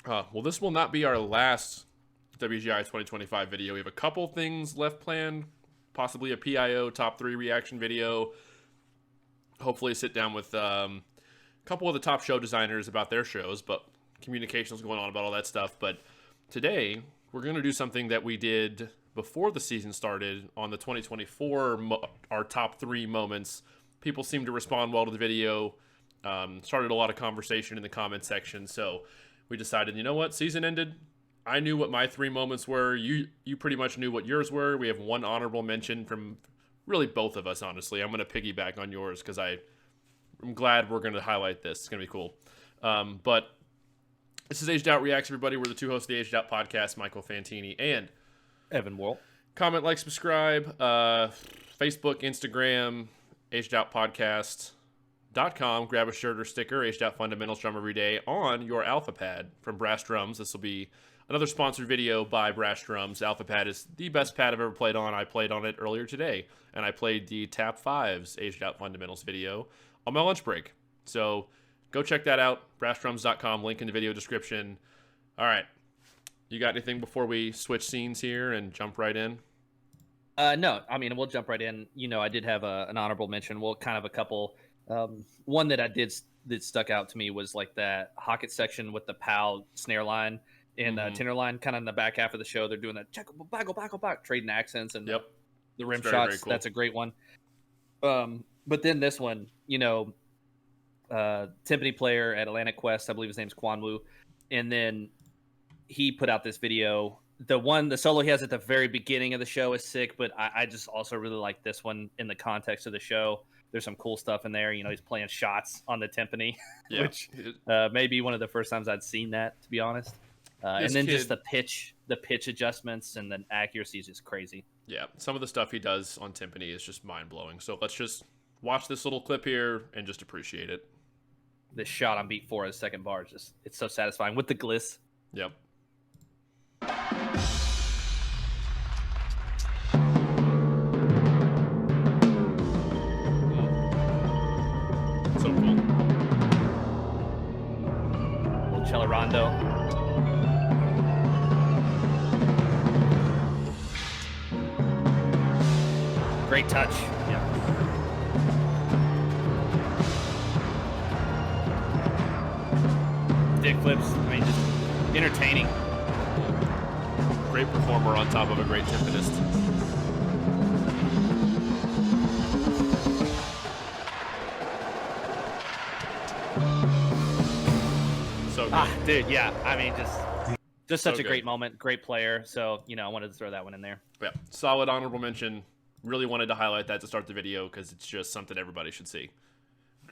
Well, this will not be our last WGI 2025 video. We have a couple things left planned, possibly a PIO top 3 reaction video. Hopefully sit down with a couple of the top show designers about their shows, but communications going on about all that stuff. But today, we're going to do something that we did before the season started on the 2024, our top 3 moments. People seemed to respond well to the video, started a lot of conversation in the comment section, so we decided, you know what, season ended. I knew what my 3 moments were. You pretty much knew what yours were. We have one honorable mention from really both of us, honestly. I'm going to piggyback on yours because I'm glad we're going to highlight this. It's going to be cool. But this is Aged Out Reacts, everybody. We're the 2 hosts of the Aged Out podcast, Michael Fantini and Evan Worrell. Comment, like, subscribe. Facebook, Instagram, agedoutpodcast.com. Grab a shirt or sticker, Aged Out Fundamentals Drum Every Day on your Alpha Pad from Brash Drums. This will be another sponsored video by Brash Drums. Alpha Pad is the best pad I've ever played on. I played on it earlier today, and I played the Tap 5's Aged Out Fundamentals video on my lunch break. So go check that out, brashdrums.com, link in the video description. All right. You got anything before we switch scenes here and jump right in? No, I mean, we'll jump right in. You know, I did have an honorable mention. Well, kind of a couple. One that that stuck out to me was like that Hocket section with the POW snare line and tenor line, kind of in the back half of the show. They're doing that back, trading accents and the rim shots. Very cool. That's a great one. But then this one, you know, timpani player at Atlantic Quest, I believe his name's Quan Wu, and then he put out this video. The solo he has at the very beginning of the show is sick, but I just also really like this one in the context of the show. There's some cool stuff in there. You know, he's playing shots on the timpani, which may be one of the first times I'd seen that, to be honest. And then just the pitch adjustments and the accuracy is just crazy. Yeah, some of the stuff he does on timpani is just mind-blowing. So let's just watch this little clip here and just appreciate it. This shot on beat 4 of the second bar is just, it's so satisfying with the gliss. Yep. So cool. Little cello rondo. Great touch. Yeah. Dick flips. I mean, just entertaining. Great performer on top of a great timpanist. So good. Dude, yeah. I mean, just such a great moment. Great player. So, you know, I wanted to throw that one in there. Yeah. Solid honorable mention. Really wanted to highlight that to start the video because it's just something everybody should see.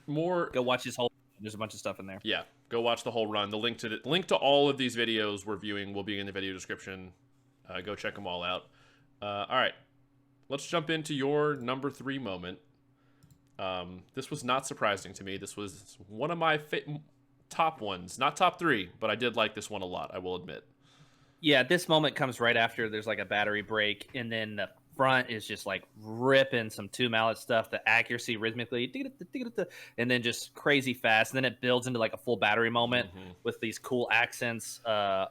Go watch his whole. There's a bunch of stuff in there. Yeah, go watch the whole run. The link to all of these videos we're viewing will be in the video description. Go check them all out. All right, let's jump into your number 3 moment. This was not surprising to me. This was one of my top ones, not top 3, but I did like this one a lot, I will admit. Yeah, this moment comes right after there's like a battery break, and then the front is just like ripping some 2 mallet stuff, the accuracy rhythmically, and then just crazy fast, and then it builds into like a full battery moment with these cool accents from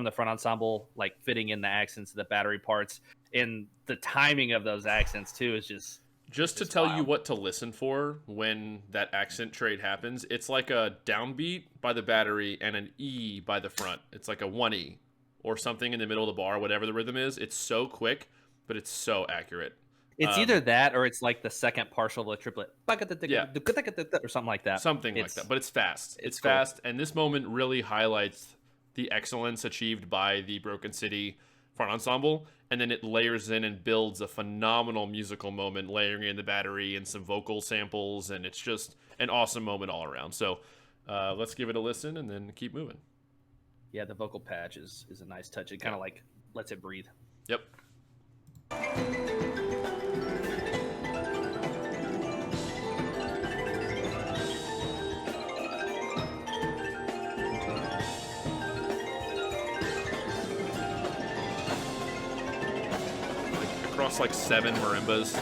the front ensemble, like fitting in the accents of the battery parts, and the timing of those accents too is just to tell you what to listen for when that accent trade happens. It's like a downbeat by the battery and an E by the front. It's like a 1E or something in the middle of the bar, whatever the rhythm is. It's so quick, but it's so accurate. It's either that or it's like the second partial of a triplet. Yeah. Or something like that. Something like that, but it's fast. It's fast, and this moment really highlights the excellence achieved by the Broken City front ensemble, and then it layers in and builds a phenomenal musical moment, layering in the battery and some vocal samples, and it's just an awesome moment all around. So let's give it a listen and then keep moving. Yeah, the vocal patch is a nice touch. It kind of like lets it breathe. Yep. Across like 7 marimbas.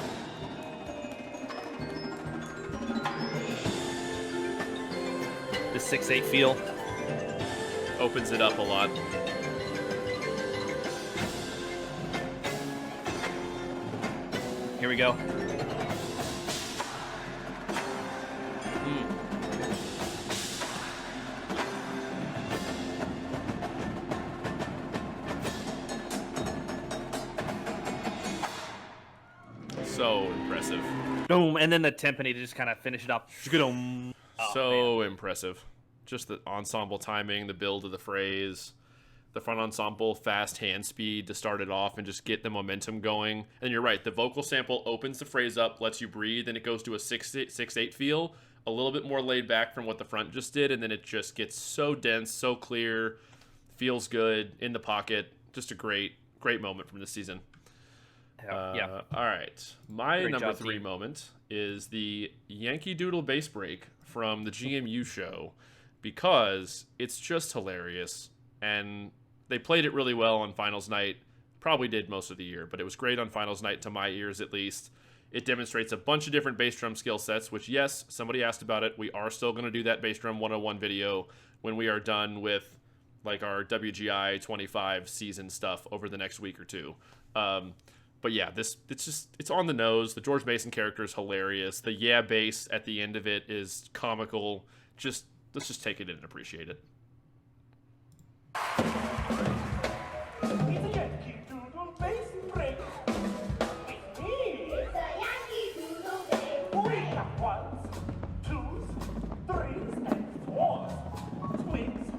The 6/8 feel. Opens it up a lot. Here we go. So impressive. Boom, and then the timpani to just kind of finish it up. So impressive. Just the ensemble timing, the build of the phrase, the front ensemble, fast hand speed to start it off and just get the momentum going. And you're right, the vocal sample opens the phrase up, lets you breathe, and it goes to a 6/8 feel, a little bit more laid back from what the front just did, and then it just gets so dense, so clear, feels good, in the pocket. Just a great moment from this season. Yeah. All right. My Great number job, 3 team. moment is the Yankee Doodle bass break from the GMU show, because it's just hilarious. And they played it really well on finals night. Probably did most of the year, but it was great on finals night to my ears at least. It demonstrates a bunch of different bass drum skill sets, which, yes, somebody asked about it. We are still going to do that bass drum 101 video when we are done with like our WGI 25 season stuff over the next week or two. But yeah, it's on the nose. The George Mason character is hilarious. The yeah bass at the end of it is comical. Let's just take it in and appreciate it. It's a Yankee Doodle bass break. It's me. It's a Yankee Doodle bass We have ones, twos, threes, and fours. Twins.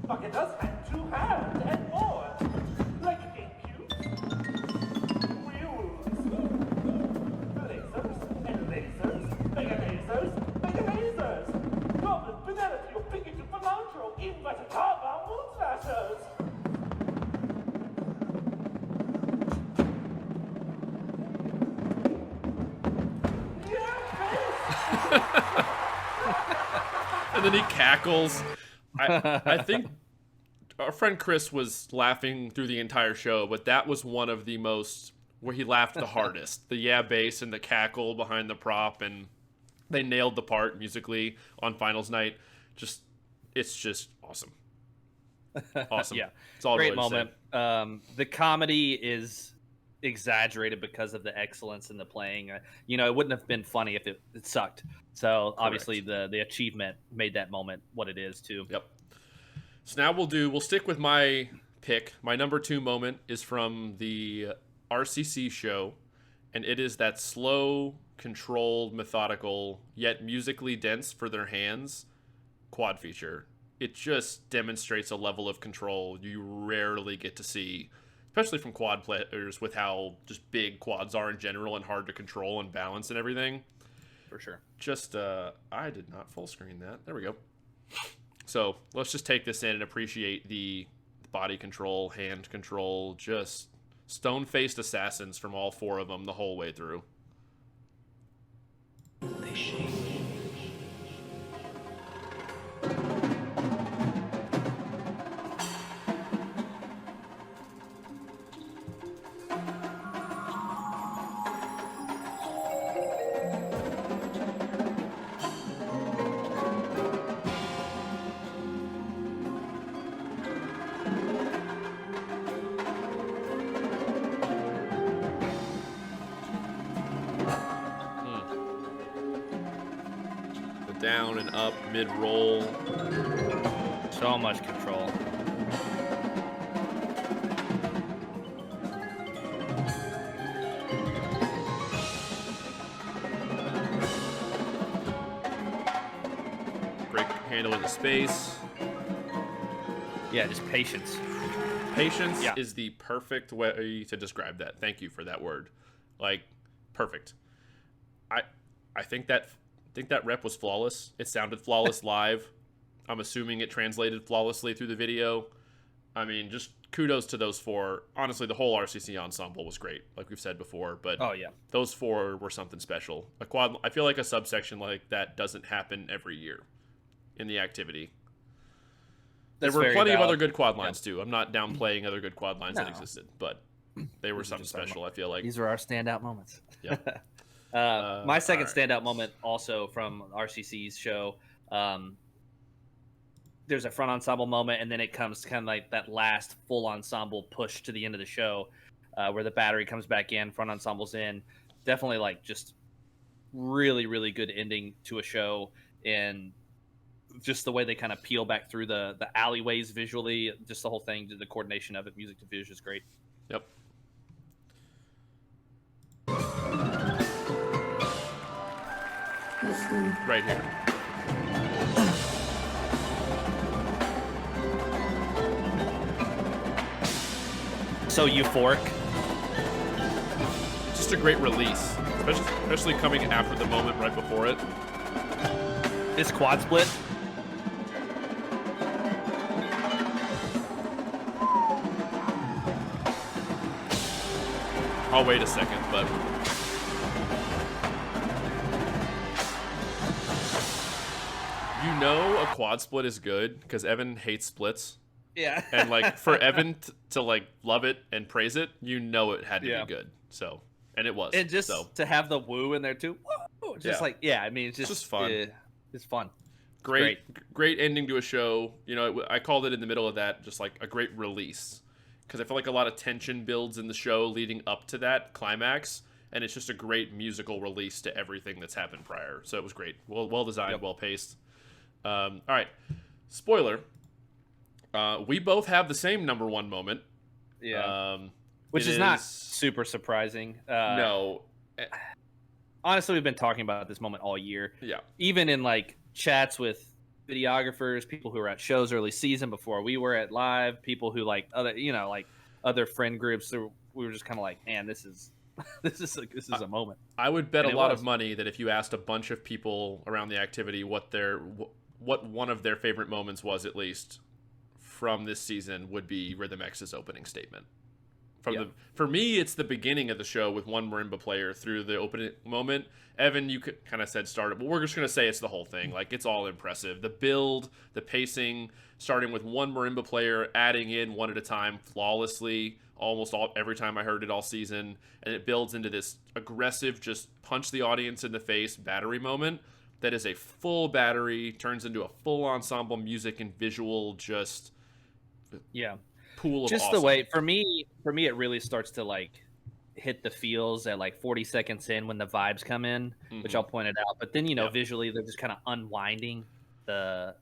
Bucketers had 2 hands and more. Like incubes. Wheels. Lasers and lasers. Mega lasers. Mega lasers. Goblin, Penelope, or Pinkerton, Cilantro, Inverted Carver, Moon Slashers. And then he cackles. I think our friend Chris was laughing through the entire show, but that was one of the most where he laughed the hardest. The yeah bass and the cackle behind the prop, and they nailed the part musically on finals night. It's just awesome. Awesome. Yeah, it's all great really to say. moment. The comedy is exaggerated because of the excellence in the playing. It wouldn't have been funny if it sucked. So obviously the achievement made that moment what it is too. Yep. So now we'll stick with my pick. My number 2 moment is from the RCC show, and it is that slow, controlled, methodical, yet musically dense for their hands quad feature. It just demonstrates a level of control you rarely get to see, especially from quad players, with how just big quads are in general and hard to control and balance and everything. For sure. Just, I did not full screen that. There we go. So let's just take this in and appreciate the body control, hand control, just stone-faced assassins from all 4 of them the whole way through. They shake. Down and up, mid-roll. So much control. Great handling of space. Yeah, just patience. Patience Yeah. is the perfect way to describe that. Thank you for that word. Like, perfect. I think that rep was flawless. It sounded flawless live. I'm assuming it translated flawlessly through the video. I mean, just kudos to those 4. Honestly, the whole RCC ensemble was great, like we've said before. But Oh yeah. those 4 were something special. A quad. I feel like a subsection like that doesn't happen every year in the activity. That's there were very plenty of valid. other good quad lines too. I'm not downplaying other good quad lines that No. existed, but they were something special. I feel like. These are our standout moments. Yeah. My second all right. standout moment, also from RCC's show. there's a front ensemble moment, and then it comes kind of like that last full ensemble push to the end of the show, where the battery comes back in, front ensemble's in. Definitely like just really, really good ending to a show, and just the way they kind of peel back through the alleyways visually, just the whole thing, the coordination of it, music to visual is great. Yep. Right here. So euphoric. Just a great release, especially coming after the moment right before it. This quad split. I'll wait a second, but you know a quad split is good because Evan hates splits. Yeah. And like for Evan to like love it and praise it, you know it had to Yeah. be good. So, and it was. And just so. to have the woo in there too. Woo! Just I mean, it's just fun. It's fun. Great ending to a show. You know, I called it in the middle of that, just like a great release. Because I feel like a lot of tension builds in the show leading up to that climax, and it's just a great musical release to everything that's happened prior. So it was great. Well designed, well paced. All right. Spoiler. We both have the same number one moment. Yeah. Which is not super surprising. No. Honestly, we've been talking about this moment all year. Yeah. Even in like chats with videographers, people who were at shows early season before we were at live, people who like other friend groups. So we were just kind of like, man, this is a moment. I would bet a lot of money that if you asked a bunch of people around the activity what one of their favorite moments was, at least from this season, would be Rhythm X's opening statement. For me, it's the beginning of the show with one marimba player through the opening moment. Evan, you kind of said start it, but we're just going to say it's the whole thing. Like, it's all impressive. The build, the pacing, starting with one marimba player, adding in one at a time flawlessly, every time I heard it all season, and it builds into this aggressive, just punch the audience in the face battery moment that is a full battery, turns into a full ensemble music and visual, just pool of just awesome. The way for me it really starts to like hit the feels at like 40 seconds in when the vibes come in, which I'll point it out. But then visually they're just kind of unwinding the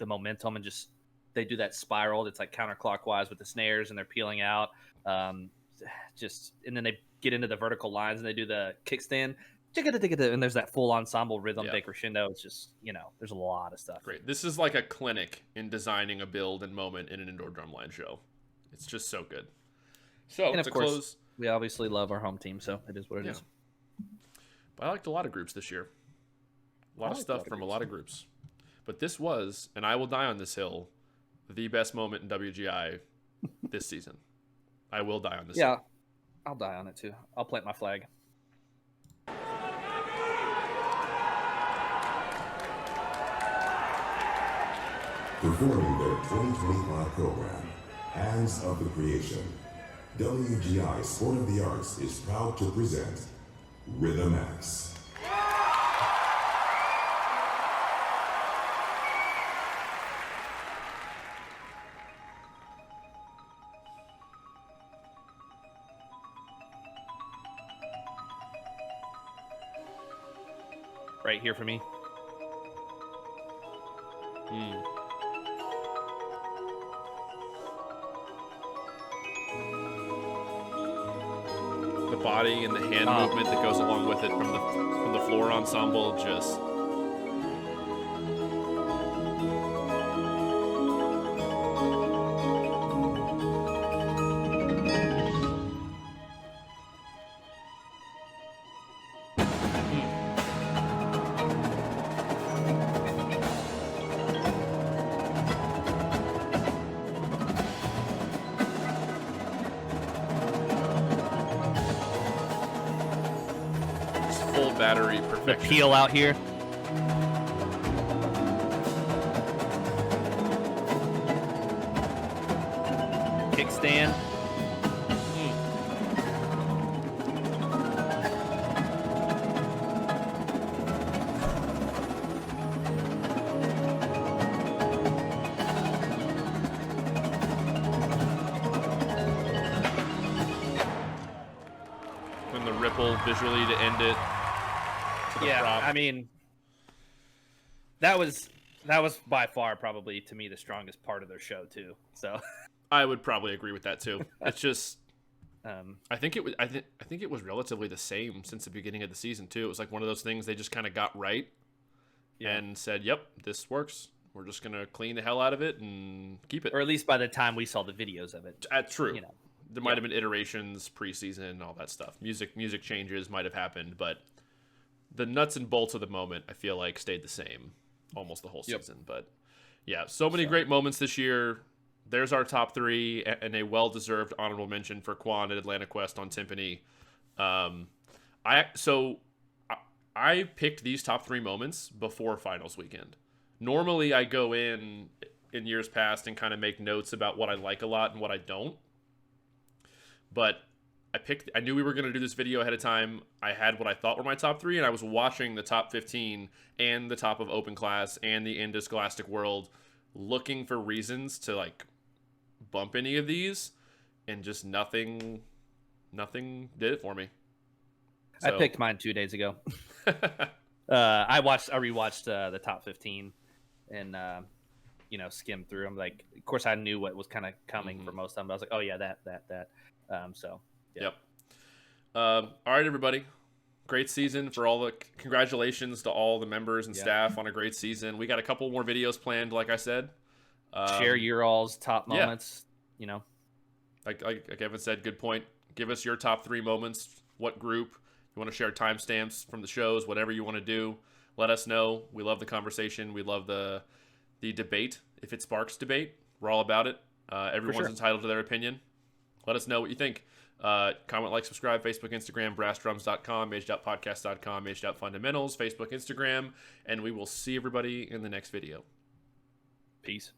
momentum, and just they do that spiral that's like counterclockwise with the snares, and they're peeling out. And then they get into the vertical lines and they do the kickstand, and there's that full ensemble rhythm decrescendo. It's just, there's a lot of stuff. Great. This is like a clinic in designing a build and moment in an indoor drumline show. It's just so good. So, and of course, close, we obviously love our home team, so it is what it is. But I liked a lot of groups this year. A lot of stuff from a lot of groups. But this was, and I will die on this hill, the best moment in WGI this season. I will die on this hill. I'll die on it too. I'll plant my flag. Performing their 2025 program, Hands of the Creation, WGI Sport of the Arts is proud to present Rhythm X. Right here for me. The body and the hand movement that goes along with it from the floor ensemble, just full battery perfection. Peel out here. Kickstand. critical visually to end it. To the prop. I mean, that was by far probably to me the strongest part of their show too. So I would probably agree with that too. It's just I think it was relatively the same since the beginning of the season too. It was like one of those things they just kind of got right and said, "Yep, this works. We're just gonna clean the hell out of it and keep it." Or at least by the time we saw the videos of it. True. You know. There might have been iterations preseason and all that stuff. Music changes might have happened, but the nuts and bolts of the moment I feel like stayed the same almost the whole season. But yeah, so many great moments this year. There's our top 3 and a well-deserved honorable mention for Quan at Atlanta Quest on Timpani. I picked these top 3 moments before finals weekend. Normally I go in years past and kind of make notes about what I like a lot and what I don't. But I knew we were going to do this video ahead of time. I had what I thought were my top 3, and I was watching the top 15 and the top of Open Class and the Into Scholastic World, looking for reasons to like bump any of these, and just nothing did it for me. So. I picked mine 2 days ago. I rewatched the top 15 and skimmed through them. Like, of course, I knew what was kind of coming for most of them. But I was like, oh yeah, that. Yep. All right, everybody. Great season for all the congratulations to all the members and staff on a great season. We got a couple more videos planned, like I said. Share your all's top moments. Like Evan said, good point. Give us your top 3 moments. What group you want to share timestamps from the shows? Whatever you want to do, let us know. We love the conversation. We love the debate. If it sparks debate, we're all about it. Everyone's entitled to their opinion. Let us know what you think. Comment, like, subscribe, Facebook, Instagram, brashdrums.com, magedouttpodcast.com, Maged Out Fundamentals, Facebook, Instagram, and we will see everybody in the next video. Peace.